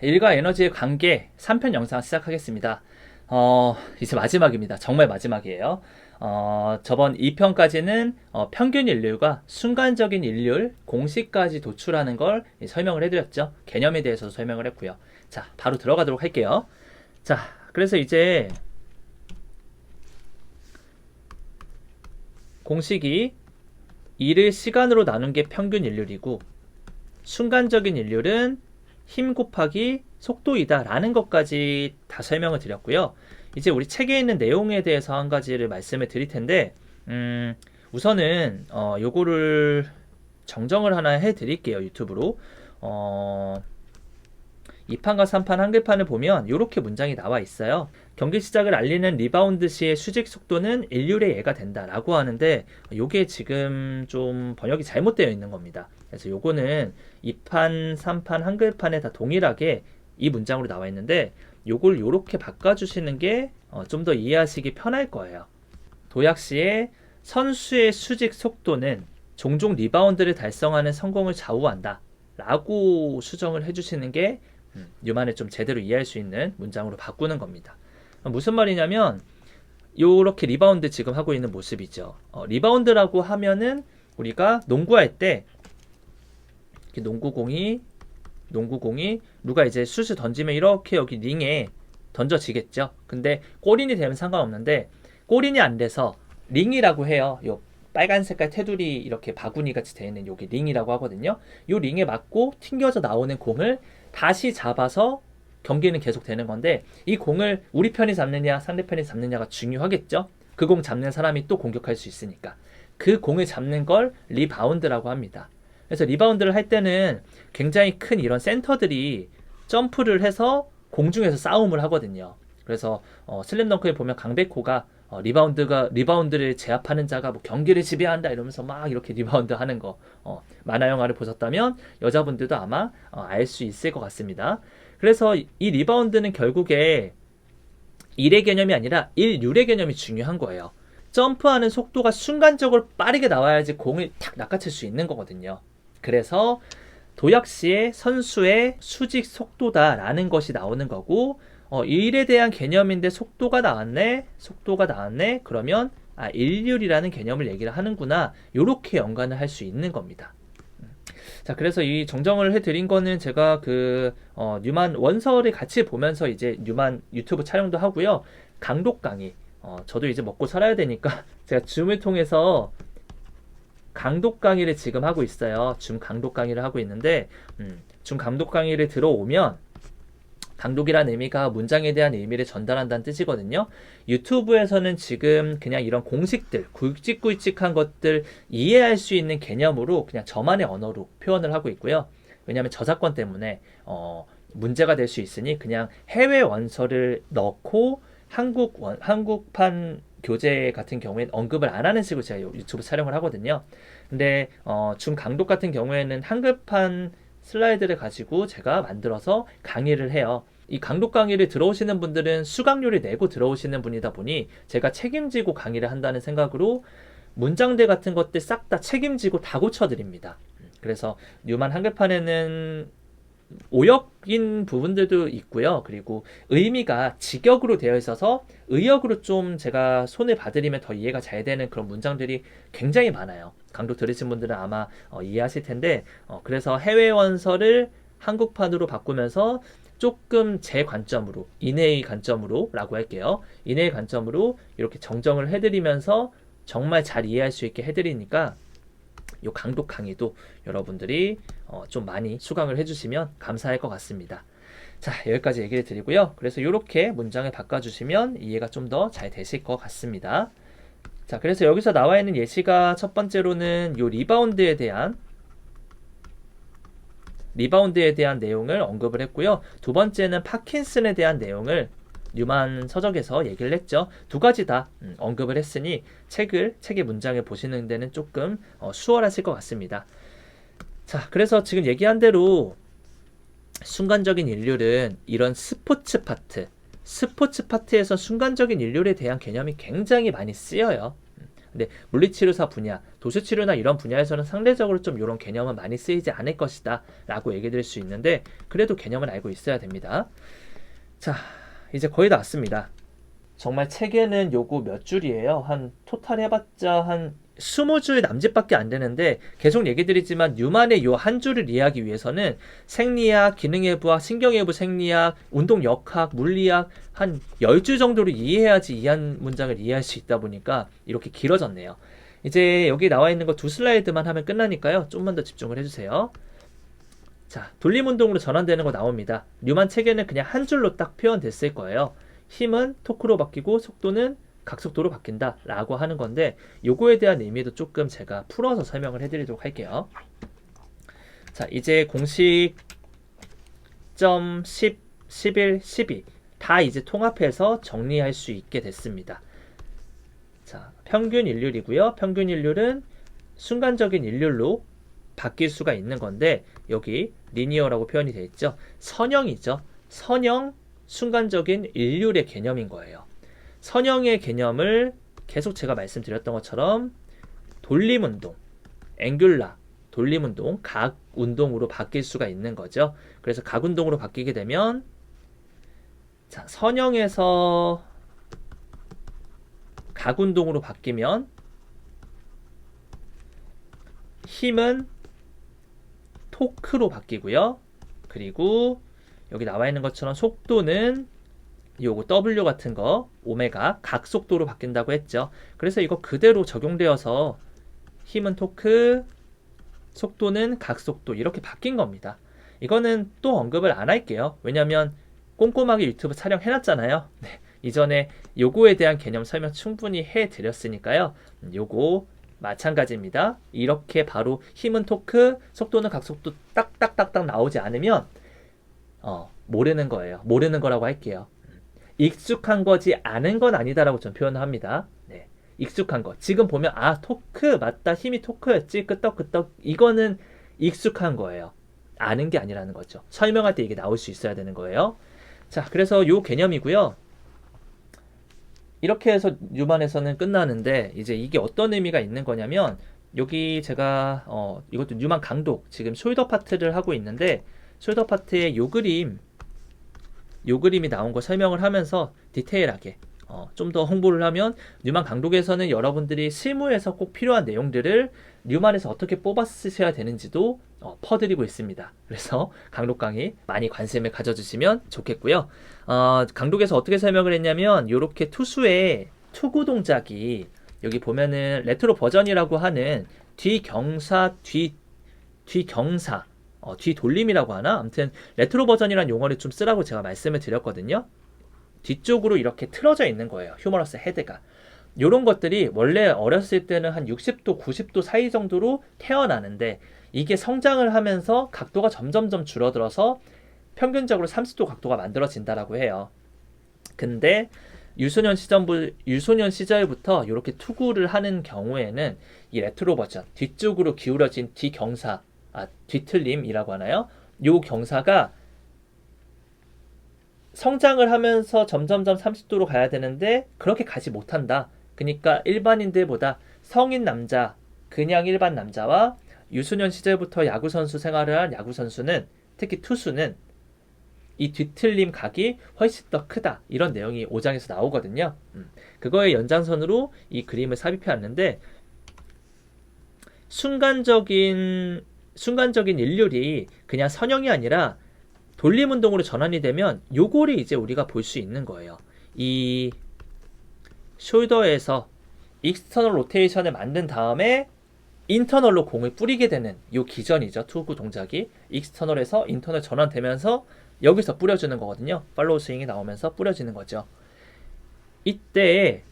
일과 에너지의 관계 3편 영상 시작하겠습니다. 이제 마지막입니다. 정말 마지막이에요. 저번 2편까지는 평균 일률과 순간적인 일률 공식까지 도출하는 걸 설명을 해드렸죠. 개념에 대해서도 설명을 했고요. 자, 바로 들어가도록 할게요. 자, 그래서 이제 공식이 일을 시간으로 나눈 게 평균 일률이고 순간적인 일률은 힘 곱하기 속도이다 라는 것까지 다 설명을 드렸고요. 이제 우리 책에 있는 내용에 대해서 한 가지를 말씀을 드릴 텐데 우선은 요거를 정정을 하나 해 드릴게요. 유튜브로 2판과 3판 한글판을 보면 이렇게 문장이 나와 있어요. 경기 시작을 알리는 리바운드 시의 수직 속도는 일률의 예가 된다 라고 하는데 요게 지금 좀 번역이 잘못되어 있는 겁니다. 그래서 요거는 2판, 3판 한글판에 다 동일하게 이 문장으로 나와 있는데 요걸 요렇게 바꿔주시는 게 좀 더 이해하시기 편할 거예요. 도약 시에 선수의 수직 속도는 종종 리바운드를 달성하는 성공을 좌우한다 라고 수정을 해주시는 게 뉴만을 좀 제대로 이해할 수 있는 문장으로 바꾸는 겁니다. 무슨 말이냐면 요렇게 리바운드 지금 하고 있는 모습이죠. 리바운드라고 하면은 우리가 농구할 때 농구공이 누가 이제 슛을 던지면 이렇게 여기 링에 던져지겠죠. 근데 골인이 되면 상관없는데 골인이 안 돼서 링이라고 해요. 요 빨간 색깔 테두리 이렇게 바구니 같이 되어 있는 여기 링이라고 하거든요. 요 링에 맞고 튕겨져 나오는 공을 다시 잡아서 경기는 계속 되는 건데 이 공을 우리 편이 잡느냐 상대편이 잡느냐가 중요하겠죠. 그 공 잡는 사람이 또 공격할 수 있으니까 그 공을 잡는 걸 리바운드라고 합니다. 그래서 리바운드를 할 때는 굉장히 큰 이런 센터들이 점프를 해서 공중에서 싸움을 하거든요. 그래서 슬램덩크에 보면 강백호가 리바운드를 제압하는 자가 뭐 경기를 지배한다 이러면서 막 이렇게 리바운드 하는 거 만화 영화를 보셨다면 여자분들도 아마 알 수 있을 것 같습니다. 그래서 이 리바운드는 결국에 일의 개념이 아니라 일률의 개념이 중요한 거예요. 점프하는 속도가 순간적으로 빠르게 나와야지 공을 탁 낚아챌 수 있는 거거든요. 그래서 도약 시에 선수의 수직 속도다라는 것이 나오는 거고 일에 대한 개념인데 속도가 나왔네 그러면 일률이라는 개념을 얘기를 하는구나 요렇게 연관을 할 수 있는 겁니다. 자, 그래서 이 정정을 해드린 거는 제가 뉴만 원서를 같이 보면서 이제 뉴만 유튜브 촬영도 하고요. 강독 강의 저도 이제 먹고 살아야 되니까 제가 줌을 통해서 강독 강의를 지금 하고 있어요. 줌 강독 강의를 하고 있는데 줌 강독 강의를 들어오면 강독이라는 의미가 문장에 대한 의미를 전달한다는 뜻이거든요. 유튜브에서는 지금 그냥 이런 공식들, 굵직굵직한 것들 이해할 수 있는 개념으로 그냥 저만의 언어로 표현을 하고 있고요. 왜냐하면 저작권 때문에 문제가 될 수 있으니 그냥 해외 원서를 넣고 한국판 교재 같은 경우에는 언급을 안 하는 식으로 제가 유튜브 촬영을 하거든요. 근데 줌 강독 같은 경우에는 한글판 슬라이드를 가지고 제가 만들어서 강의를 해요. 이 강독 강의를 들어오시는 분들은 수강료를 내고 들어오시는 분이다 보니 제가 책임지고 강의를 한다는 생각으로 문장들 같은 것들 싹 다 책임지고 다 고쳐드립니다. 그래서 뉴만 한글판에는 오역인 부분들도 있고요. 그리고 의미가 직역으로 되어 있어서 의역으로 좀 제가 손을 봐드리면 더 이해가 잘 되는 그런 문장들이 굉장히 많아요. 강독 들으신 분들은 아마 이해하실 텐데 그래서 해외 원서를 한국판으로 바꾸면서 조금 제 관점으로 인해의 관점으로 라고 할게요. 인해의 관점으로 이렇게 정정을 해드리면서 정말 잘 이해할 수 있게 해드리니까 요 강독 강의도 여러분들이 좀 많이 수강을 해주시면 감사할 것 같습니다. 자, 여기까지 얘기를 드리고요. 그래서 이렇게 문장을 바꿔주시면 이해가 좀 더 잘 되실 것 같습니다. 자, 그래서 여기서 나와 있는 예시가 첫 번째로는 요 리바운드에 대한 내용을 언급을 했고요. 두 번째는 파킨슨에 대한 내용을 뉴만 서적에서 얘기를 했죠. 두 가지 다 언급을 했으니 책의 문장을 보시는 데는 조금 수월하실 것 같습니다. 자, 그래서 지금 얘기한 대로 순간적인 일률은 이런 스포츠 파트에서 순간적인 일률에 대한 개념이 굉장히 많이 쓰여요. 근데 물리치료사 분야, 도수치료나 이런 분야에서는 상대적으로 좀 이런 개념은 많이 쓰이지 않을 것이다 라고 얘기 드릴 수 있는데, 그래도 개념은 알고 있어야 됩니다. 자, 이제 거의 다 왔습니다. 정말 책에는 요거 몇 줄이에요. 한 토탈 해봤자 한 20줄 남짓밖에 안 되는데, 계속 얘기 드리지만 뉴만의 요 한 줄을 이해하기 위해서는 생리학, 기능외부학, 신경외부 생리학, 운동역학, 물리학 한 10줄 정도를 이해해야지 이 한 문장을 이해할 수 있다 보니까 이렇게 길어졌네요. 이제 여기 나와 있는 거 두 슬라이드만 하면 끝나니까요. 좀만 더 집중을 해주세요. 자, 돌림운동으로 전환되는 거 나옵니다. 뉴만 책에는 그냥 한 줄로 딱 표현됐을 거예요. 힘은 토크로 바뀌고 속도는 각속도로 바뀐다 라고 하는 건데, 요거에 대한 의미도 조금 제가 풀어서 설명을 해드리도록 할게요. 자, 이제 공식 점 10, 11, 12 다 이제 통합해서 정리할 수 있게 됐습니다. 자, 평균 일률이고요. 평균 일률은 순간적인 일률로 바뀔 수가 있는 건데, 여기 리니어라고 표현이 되어 있죠. 선형이죠. 선형 순간적인 일률의 개념인 거예요. 선형의 개념을 계속 제가 말씀드렸던 것처럼 돌림운동, 앵귤라, 돌림운동, 각운동으로 바뀔 수가 있는 거죠. 그래서 각운동으로 바뀌게 되면, 자, 선형에서 각운동으로 바뀌면 힘은 토크로 바뀌고요. 그리고 여기 나와 있는 것처럼 속도는 요거 W 같은 거 오메가 각속도로 바뀐다고 했죠. 그래서 이거 그대로 적용되어서 힘은 토크, 속도는 각속도 이렇게 바뀐 겁니다. 이거는 또 언급을 안 할게요. 왜냐면 꼼꼼하게 유튜브 촬영해놨잖아요. 네, 이전에 요거에 대한 개념 설명 충분히 해드렸으니까요. 요거 마찬가지입니다. 이렇게 바로 힘은 토크, 속도는 각속도 딱딱딱딱 나오지 않으면 모르는 거예요. 모르는 거라고 할게요. 익숙한 거지 아는 건 아니다라고 전 표현을 합니다. 네, 익숙한 거. 지금 보면 토크 맞다, 힘이 토크였지, 끄떡끄떡, 이거는 익숙한 거예요. 아는 게 아니라는 거죠. 설명할 때 이게 나올 수 있어야 되는 거예요. 자, 그래서 요 개념이고요. 이렇게 해서 뉴만에서는 끝나는데, 이제 이게 어떤 의미가 있는 거냐면, 여기 제가 이것도 뉴만 강독 지금 숄더 파트를 하고 있는데, 숄더 파트에 요 그림이 나온 거 설명을 하면서 디테일하게 좀 더 홍보를 하면, 뉴만 강독에서는 여러분들이 실무에서 꼭 필요한 내용들을 뉴만에서 어떻게 뽑아 쓰셔야 되는지도 퍼드리고 있습니다. 그래서 강독 강의 많이 관심을 가져주시면 좋겠고요. 강독에서 어떻게 설명을 했냐면, 이렇게 투수의 투구 동작이 여기 보면은 레트로 버전이라고 하는 뒤경사, 뒤경사, 뒤돌림이라고 하나? 아무튼 레트로 버전이라는 용어를 좀 쓰라고 제가 말씀을 드렸거든요. 뒤쪽으로 이렇게 틀어져 있는 거예요. 휴머러스 헤드가. 이런 것들이 원래 어렸을 때는 한 60도, 90도 사이 정도로 태어나는데, 이게 성장을 하면서 각도가 점점점 줄어들어서 평균적으로 30도 각도가 만들어진다라고 해요. 근데 유소년 시절부터 이렇게 투구를 하는 경우에는 이 레트로 버전, 뒤쪽으로 기울어진 뒤경사, 뒤틀림이라고 하나요? 요 경사가 성장을 하면서 점점점 30도로 가야 되는데 그렇게 가지 못한다. 그러니까 일반인들보다 성인 남자, 그냥 일반 남자와 유소년 시절부터 야구선수 생활을 한 야구선수는, 특히 투수는 이 뒤틀림 각이 훨씬 더 크다. 이런 내용이 5장에서 나오거든요. 그거의 연장선으로 이 그림을 삽입해 왔는데, 순간적인 일률이 그냥 선형이 아니라 돌림운동으로 전환이 되면 요거를 이제 우리가 볼 수 있는 거예요. 이 숄더에서 익스터널 로테이션을 만든 다음에 인터널로 공을 뿌리게 되는 요 기전이죠. 투구 동작이 익스터널에서 인터널 전환되면서 여기서 뿌려주는 거거든요. 팔로우 스윙이 나오면서 뿌려지는 거죠. 이때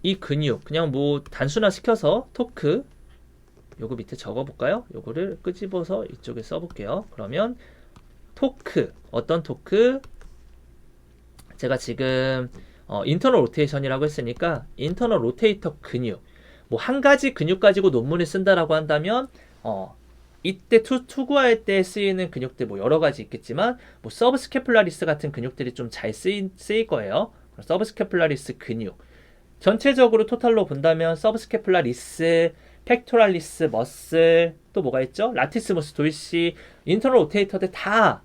이 근육 그냥 뭐 단순화 시켜서 토크, 요거 밑에 적어볼까요? 요거를 끄집어서 이쪽에 써볼게요. 그러면 토크, 어떤 토크? 제가 지금 인터널 로테이션이라고 했으니까 인터널 로테이터 근육, 뭐 한 가지 근육 가지고 논문을 쓴다라고 한다면 이때 투구할 때 쓰이는 근육들 뭐 여러 가지 있겠지만, 뭐 서브스캐플라리스 같은 근육들이 좀 잘 쓰일 거예요. 서브스캐플라리스 근육, 전체적으로 토탈로 본다면 서브스케플라리스, 팩토랄리스, 머슬, 또 뭐가 있죠? 라티스무스, 돌시, 인터널 로테이터들 다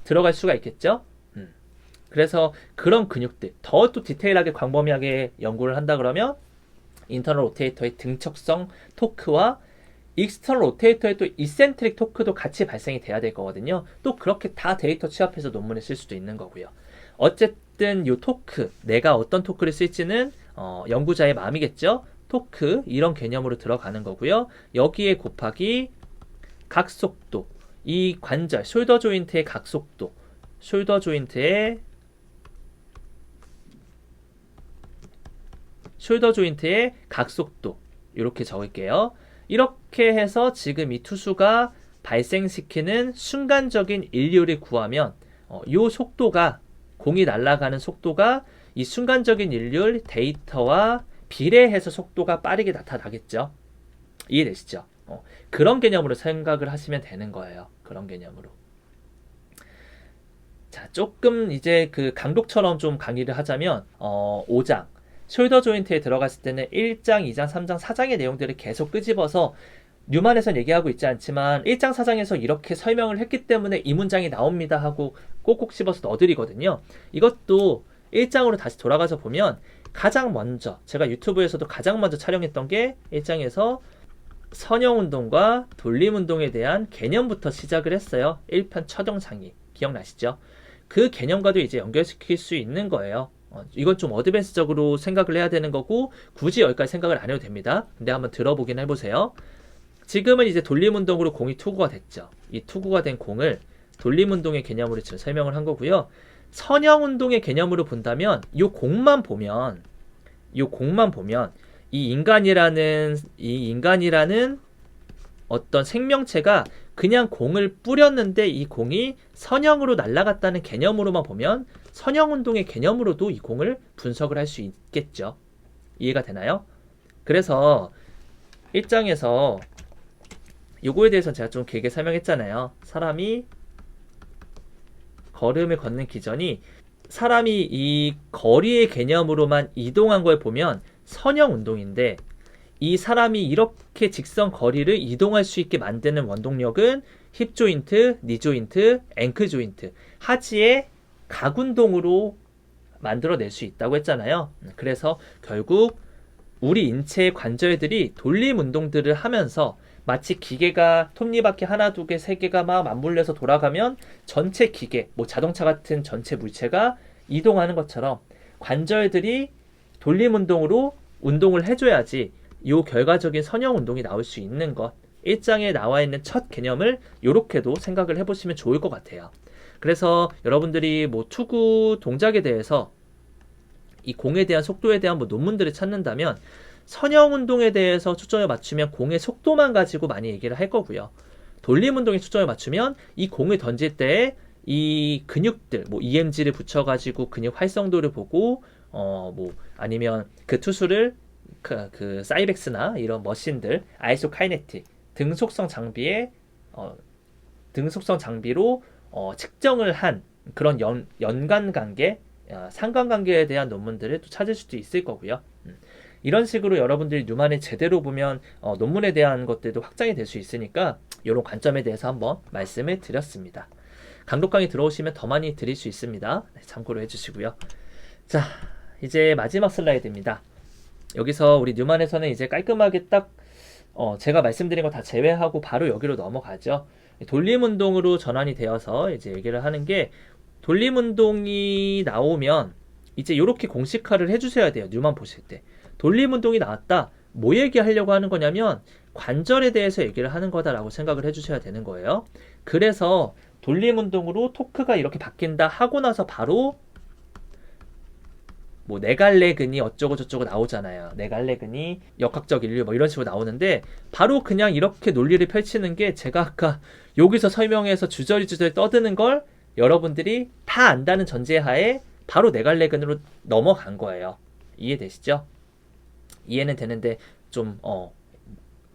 들어갈 수가 있겠죠? 그래서 그런 근육들 더 또 디테일하게 광범위하게 연구를 한다 그러면 인터널 로테이터의 등척성 토크와 익스터널 로테이터의 또 이센트릭 토크도 같이 발생이 돼야 될 거거든요. 또 그렇게 다 데이터 취합해서 논문에 쓸 수도 있는 거고요. 어쨌든 이 토크, 내가 어떤 토크를 쓸지는 연구자의 마음이겠죠. 토크 이런 개념으로 들어가는 거고요. 여기에 곱하기 각속도, 이 관절 숄더 조인트의 각속도, 숄더 조인트의 각속도 이렇게 적을게요. 이렇게 해서 지금 이 투수가 발생시키는 순간적인 일률을 구하면 이 속도가, 공이 날아가는 속도가 이 순간적인 일률 데이터와 비례해서 속도가 빠르게 나타나겠죠. 이해되시죠? 그런 개념으로 생각을 하시면 되는 거예요. 그런 개념으로. 자, 조금 이제 그 강독처럼 좀 강의를 하자면 5장 숄더 조인트에 들어갔을 때는 1장, 2장, 3장, 4장의 내용들을 계속 끄집어서 뉴만에선 얘기하고 있지 않지만 1장, 4장에서 이렇게 설명을 했기 때문에 이 문장이 나옵니다 하고 꼭꼭 씹어서 넣어드리거든요. 이것도 1장으로 다시 돌아가서 보면 가장 먼저 제가 유튜브에서도 가장 먼저 촬영했던 게 1장에서 선형운동과 돌림운동에 대한 개념부터 시작을 했어요. 1편 첫 영상이 기억나시죠? 그 개념과도 이제 연결시킬 수 있는 거예요. 이건 좀 어드밴스적으로 생각을 해야 되는 거고 굳이 여기까지 생각을 안 해도 됩니다. 근데 한번 들어보긴 해보세요. 지금은 이제 돌림운동으로 공이 투구가 됐죠. 이 투구가 된 공을 돌림운동의 개념으로 지금 설명을 한 거고요. 선형운동의 개념으로 본다면 이 공만 보면 이 인간이라는 어떤 생명체가 그냥 공을 뿌렸는데 이 공이 선형으로 날아갔다는 개념으로만 보면 선형운동의 개념으로도 이 공을 분석을 할 수 있겠죠. 이해가 되나요? 그래서 1장에서 요거에 대해서 제가 좀 길게 설명했잖아요. 사람이 걸음을 걷는 기전이 사람이 이 거리의 개념으로만 이동한 걸 보면 선형운동인데 이 사람이 이렇게 직선 거리를 이동할 수 있게 만드는 원동력은 힙 조인트, 니 조인트, 앵클 조인트, 하지의 각운동으로 만들어낼 수 있다고 했잖아요. 그래서 결국 우리 인체의 관절들이 돌림 운동들을 하면서 마치 기계가 톱니바퀴 하나, 두 개, 세 개가 막 맞물려서 돌아가면 전체 기계, 뭐 자동차 같은 전체 물체가 이동하는 것처럼 관절들이 돌림 운동으로 운동을 해줘야지 이 결과적인 선형 운동이 나올 수 있는 것. 1장에 나와 있는 첫 개념을 이렇게도 생각을 해보시면 좋을 것 같아요. 그래서 여러분들이 뭐 투구 동작에 대해서 이 공에 대한 속도에 대한 뭐 논문들을 찾는다면 선형 운동에 대해서 초점을 맞추면 공의 속도만 가지고 많이 얘기를 할 거고요. 돌림 운동에 초점을 맞추면 이 공을 던질 때 이 근육들, 뭐 EMG를 붙여가지고 근육 활성도를 보고 뭐 아니면 그 투수를 그 사이벡스나 이런 머신들, 아이소카이네틱 등속성 장비로 측정을 한 그런 연관관계, 상관관계에 대한 논문들을 또 찾을 수도 있을 거고요. 이런 식으로 여러분들이 뉴만을 제대로 보면 논문에 대한 것들도 확장이 될 수 있으니까 이런 관점에 대해서 한번 말씀을 드렸습니다. 강독 강의 들어오시면 더 많이 드릴 수 있습니다. 네, 참고로 해주시고요. 자, 이제 마지막 슬라이드입니다. 여기서 우리 뉴만에서는 이제 깔끔하게 딱 제가 말씀드린 거 다 제외하고 바로 여기로 넘어가죠. 돌림운동으로 전환이 되어서 이제 얘기를 하는 게 돌림운동이 나오면 이제 이렇게 공식화를 해주셔야 돼요. 뉴만 보실 때. 돌림운동이 나왔다. 뭐 얘기하려고 하는 거냐면 관절에 대해서 얘기를 하는 거다라고 생각을 해주셔야 되는 거예요. 그래서 돌림운동으로 토크가 이렇게 바뀐다 하고 나서 바로 뭐 네갈레근이 어쩌고 저쩌고 나오잖아요. 네갈레근이 역학적 인류 뭐 이런 식으로 나오는데 바로 그냥 이렇게 논리를 펼치는 게 제가 아까 여기서 설명해서 주저리 떠드는 걸 여러분들이 다 안다는 전제하에 바로 네갈레근으로 넘어간 거예요. 이해되시죠? 이해는 되는데 좀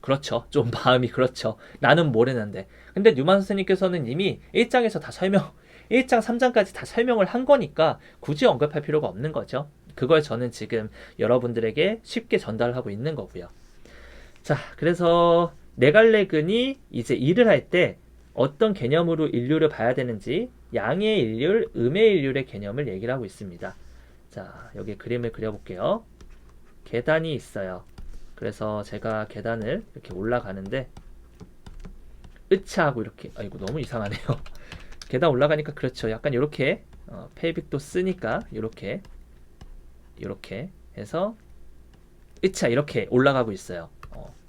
그렇죠. 좀 마음이 그렇죠. 나는 모르는데. 근데 뉴만 선생님께서는 이미 1장에서 다 1장, 3장까지 다 설명을 한 거니까 굳이 언급할 필요가 없는 거죠. 그걸 저는 지금 여러분들에게 쉽게 전달하고 있는 거고요. 자, 그래서 메갈레근이 이제 일을 할 때 어떤 개념으로 인류를 봐야 되는지 양의 일률, 음의 일률의 개념을 얘기를 하고 있습니다. 자, 여기 그림을 그려볼게요. 계단이 있어요. 그래서 제가 계단을 이렇게 올라가는데 으차하고 이렇게, 아이고 너무 이상하네요. 계단 올라가니까 그렇죠. 약간 이렇게 페이빅도 쓰니까 이렇게 해서 으차 이렇게 올라가고 있어요.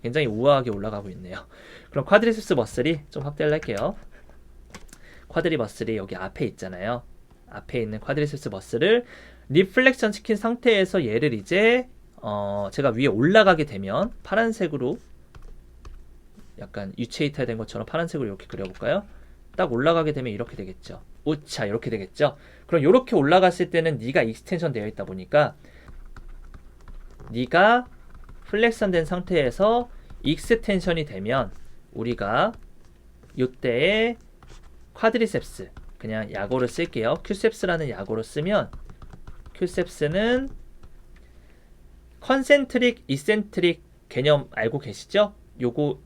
굉장히 우아하게 올라가고 있네요. 그럼 쿼드리셉스 머슬이 좀 확대를 할게요. 쿼드리 머슬이 여기 앞에 있잖아요. 앞에 있는 쿼드리셉스 머슬을 리플렉션 시킨 상태에서 얘를 이제 제가 위에 올라가게 되면 파란색으로 약간 유체이터 된 것처럼 파란색으로 이렇게 그려볼까요? 딱 올라가게 되면 이렇게 되겠죠. 우차 이렇게 되겠죠. 그럼 이렇게 올라갔을 때는 니가 익스텐션 되어 있다 보니까 니가 플렉션 된 상태에서 익스텐션이 되면 우리가 이때에 쿼드리셉스 그냥 약어를 쓸게요. 큐셉스라는 약어를 쓰면 큐셉스는 컨센트릭, 이센트릭 개념 알고 계시죠? 요거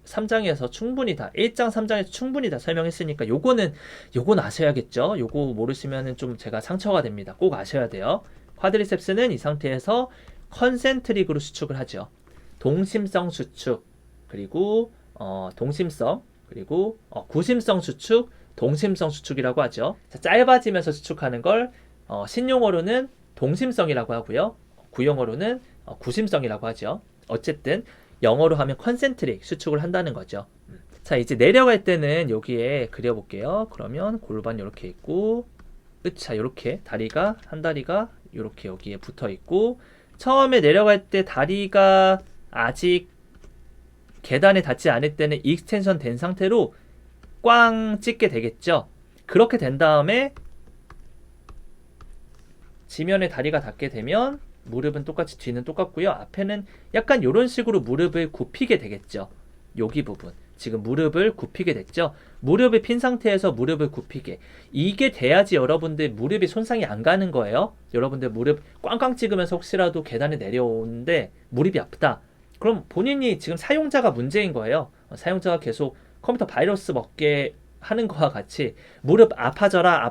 3장에서 충분히 다 1장 3장에서 충분히 다 설명했으니까 요건 아셔야겠죠? 요거 모르시면은 좀 제가 상처가 됩니다. 꼭 아셔야 돼요. 쿼드리셉스는 이 상태에서 컨센트릭으로 수축을 하죠. 동심성 수축 그리고 동심성 그리고 구심성 수축, 동심성 수축이라고 하죠. 자, 짧아지면서 수축하는 걸 신용어로는 동심성이라고 하고요. 구용어로는 구심성이라고 하죠. 어쨌든 영어로 하면 컨센트릭 수축을 한다는 거죠. 자, 이제 내려갈 때는 여기에 그려볼게요. 그러면 골반 이렇게 있고 으차 이렇게 다리가 한 다리가 이렇게 여기에 붙어 있고 처음에 내려갈 때 다리가 아직 계단에 닿지 않을 때는 익스텐션 된 상태로 꽝 찍게 되겠죠. 그렇게 된 다음에 지면에 다리가 닿게 되면 무릎은 똑같이 뒤는 똑같고요. 앞에는 약간 이런 식으로 무릎을 굽히게 되겠죠. 여기 부분. 지금 무릎을 굽히게 됐죠. 무릎이 핀 상태에서 무릎을 굽히게. 이게 돼야지 여러분들 무릎이 손상이 안 가는 거예요. 여러분들 무릎 꽝꽝 찍으면서 혹시라도 계단에 내려오는데 무릎이 아프다. 그럼 본인이 지금 사용자가 문제인 거예요. 사용자가 계속 컴퓨터 바이러스 먹게 하는 거와 같이 무릎 아파져라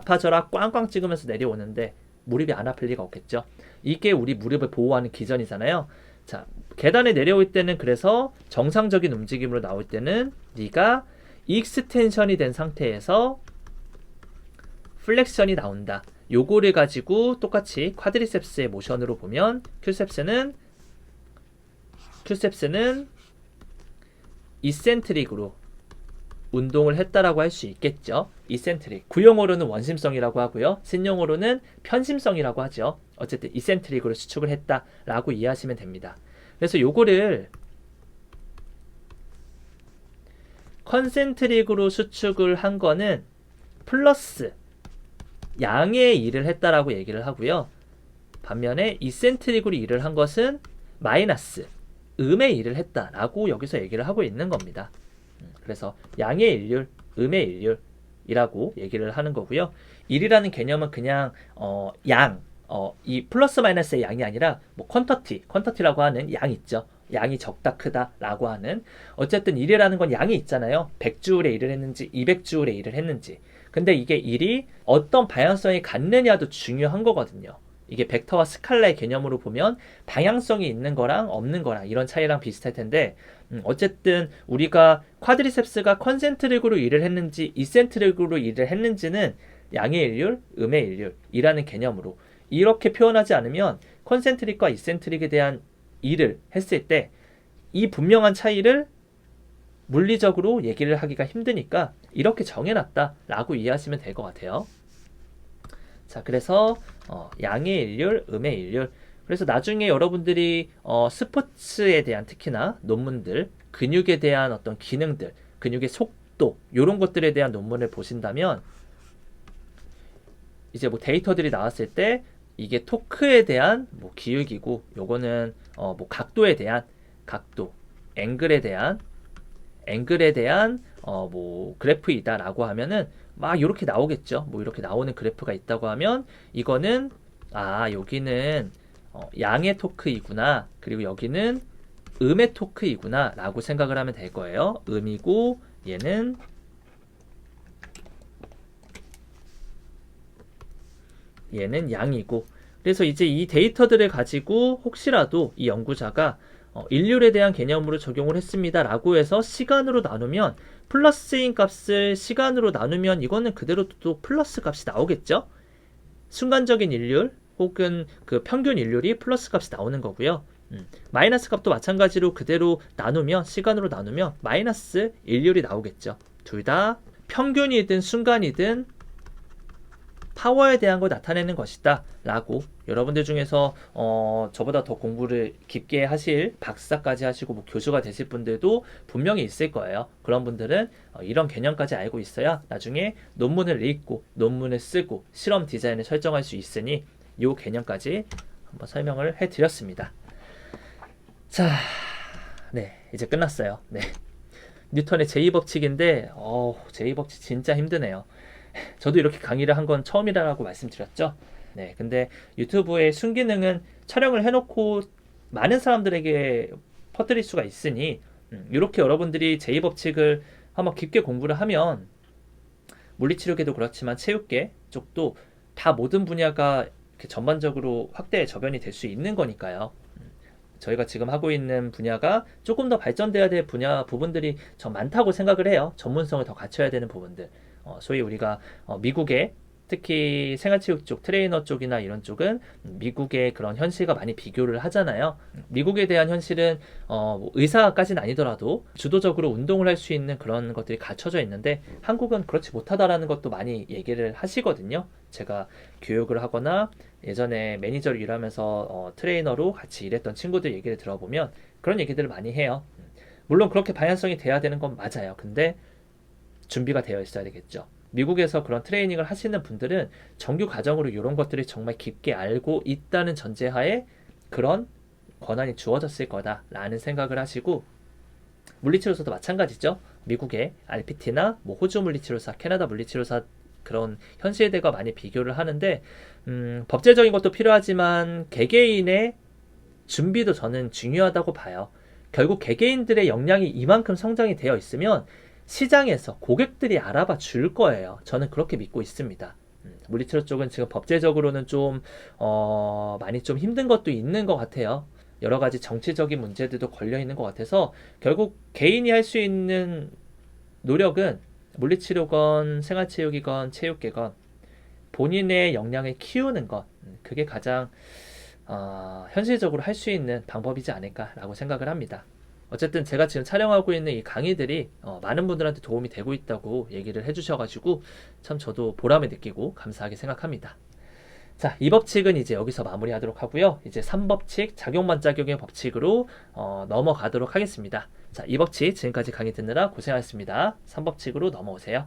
꽝꽝 찍으면서 내려오는데 무릎이 안 아플 리가 없겠죠. 이게 우리 무릎을 보호하는 기전이잖아요. 자, 계단에 내려올 때는 그래서 정상적인 움직임으로 나올 때는 네가 익스텐션이 된 상태에서 플렉션이 나온다. 요거를 가지고 똑같이 쿼드리셉스의 모션으로 보면 큐셉스는 이센트릭으로 운동을 했다라고 할 수 있겠죠. 이센트릭. 구용어로는 원심성이라고 하고요. 신용어로는 편심성이라고 하죠. 어쨌든 이센트릭으로 수축을 했다라고 이해하시면 됩니다. 그래서 요거를 컨센트릭으로 수축을 한 거는 플러스 양의 일을 했다라고 얘기를 하고요. 반면에 이센트릭으로 일을 한 것은 마이너스 음의 일을 했다라고 여기서 얘기를 하고 있는 겁니다. 그래서 양의 일률, 음의 일률이라고 얘기를 하는 거고요. 일이라는 개념은 그냥 이 플러스 마이너스의 양이 아니라 뭐 퀀터티라고 하는 양 있죠. 양이 적다 크다라고 하는 어쨌든 일이라는 건 양이 있잖아요. 100주울의 일을 했는지 200주울의 일을 했는지. 근데 이게 일이 어떤 방향성이 갖느냐도 중요한 거거든요. 이게 벡터와 스칼라의 개념으로 보면 방향성이 있는 거랑 없는 거랑 이런 차이랑 비슷할 텐데 어쨌든 우리가 쿼드리셉스가 컨센트릭으로 일을 했는지 이센트릭으로 일을 했는지는 양의 일률, 음의 일률이라는 개념으로 이렇게 표현하지 않으면 컨센트릭과 이센트릭에 대한 일을 했을 때 이 분명한 차이를 물리적으로 얘기를 하기가 힘드니까 이렇게 정해놨다라고 이해하시면 될 것 같아요. 자, 그래서 양의 일률, 음의 일률. 그래서 나중에 여러분들이 스포츠에 대한 특히나 논문들, 근육에 대한 어떤 기능들, 근육의 속도 이런 것들에 대한 논문을 보신다면 이제 뭐 데이터들이 나왔을 때 이게 토크에 대한 뭐 기울기고 요거는 뭐 각도에 대한 각도, 앵글에 대한 뭐 그래프이다라고 하면은 막 이렇게 나오겠죠. 뭐 이렇게 나오는 그래프가 있다고 하면 이거는 여기는 양의 토크이구나. 그리고 여기는 음의 토크이구나 라고 생각을 하면 될 거예요. 음이고 얘는 양이고. 그래서 이제 이 데이터들을 가지고 혹시라도 이 연구자가 일률에 대한 개념으로 적용을 했습니다 라고 해서 시간으로 나누면 플러스인 값을 시간으로 나누면 이거는 그대로 또 플러스 값이 나오겠죠. 순간적인 일률 혹은 그 평균 일률이 플러스 값이 나오는 거고요. 마이너스 값도 마찬가지로 그대로 나누면 시간으로 나누면 마이너스 일률이 나오겠죠. 둘 다 평균이든 순간이든 파워에 대한 걸 나타내는 것이다 라고 여러분들 중에서 저보다 더 공부를 깊게 하실 박사까지 하시고 뭐 교수가 되실 분들도 분명히 있을 거예요. 그런 분들은 이런 개념까지 알고 있어야 나중에 논문을 읽고 논문을 쓰고 실험 디자인을 설정할 수 있으니 이 개념까지 한번 설명을 해드렸습니다. 자, 네, 이제 끝났어요. 네, 뉴턴의 제2법칙인데 제2법칙 진짜 힘드네요. 저도 이렇게 강의를 한 건 처음이라고 말씀드렸죠. 네, 근데 유튜브의 순기능은 촬영을 해놓고 많은 사람들에게 퍼뜨릴 수가 있으니 이렇게 여러분들이 제2법칙을 한번 깊게 공부를 하면 물리치료계도 그렇지만 체육계 쪽도 다 모든 분야가 이렇게 전반적으로 확대 저변이 될 수 있는 거니까요. 저희가 지금 하고 있는 분야가 조금 더 발전돼야 될 분야 부분들이 좀 많다고 생각을 해요. 전문성을 더 갖춰야 되는 부분들. 소위 우리가 미국의 특히 생활체육 쪽, 트레이너 쪽이나 이런 쪽은 미국의 그런 현실과 많이 비교를 하잖아요. 미국에 대한 현실은 뭐 의사까지는 아니더라도 주도적으로 운동을 할 수 있는 그런 것들이 갖춰져 있는데 한국은 그렇지 못하다라는 것도 많이 얘기를 하시거든요. 제가 교육을 하거나 예전에 매니저로 일하면서 트레이너로 같이 일했던 친구들 얘기를 들어보면 그런 얘기들을 많이 해요. 물론 그렇게 방향성이 돼야 되는 건 맞아요. 근데 준비가 되어 있어야 되겠죠. 미국에서 그런 트레이닝을 하시는 분들은 정규 과정으로 이런 것들이 정말 깊게 알고 있다는 전제하에 그런 권한이 주어졌을 거다라는 생각을 하시고 물리치료사도 마찬가지죠. 미국의 RPT나 뭐 호주 물리치료사, 캐나다 물리치료사 그런 현실들과 많이 비교를 하는데 법제적인 것도 필요하지만 개개인의 준비도 저는 중요하다고 봐요. 결국 개개인들의 역량이 이만큼 성장이 되어 있으면 시장에서 고객들이 알아봐 줄 거예요. 저는 그렇게 믿고 있습니다. 물리치료 쪽은 지금 법제적으로는 좀 많이 좀 힘든 것도 있는 것 같아요. 여러 가지 정치적인 문제들도 걸려 있는 것 같아서 결국 개인이 할 수 있는 노력은 물리치료건 생활체육이건 체육계건 본인의 역량을 키우는 것, 그게 가장 현실적으로 할 수 있는 방법이지 않을까라고 생각을 합니다. 어쨌든 제가 지금 촬영하고 있는 이 강의들이 많은 분들한테 도움이 되고 있다고 얘기를 해주셔가지고 참 저도 보람을 느끼고 감사하게 생각합니다. 자, 이 법칙은 이제 여기서 마무리하도록 하고요. 이제 3법칙 작용반작용의 법칙으로 넘어가도록 하겠습니다. 자, 이 법칙 지금까지 강의 듣느라 고생하셨습니다. 3법칙으로 넘어오세요.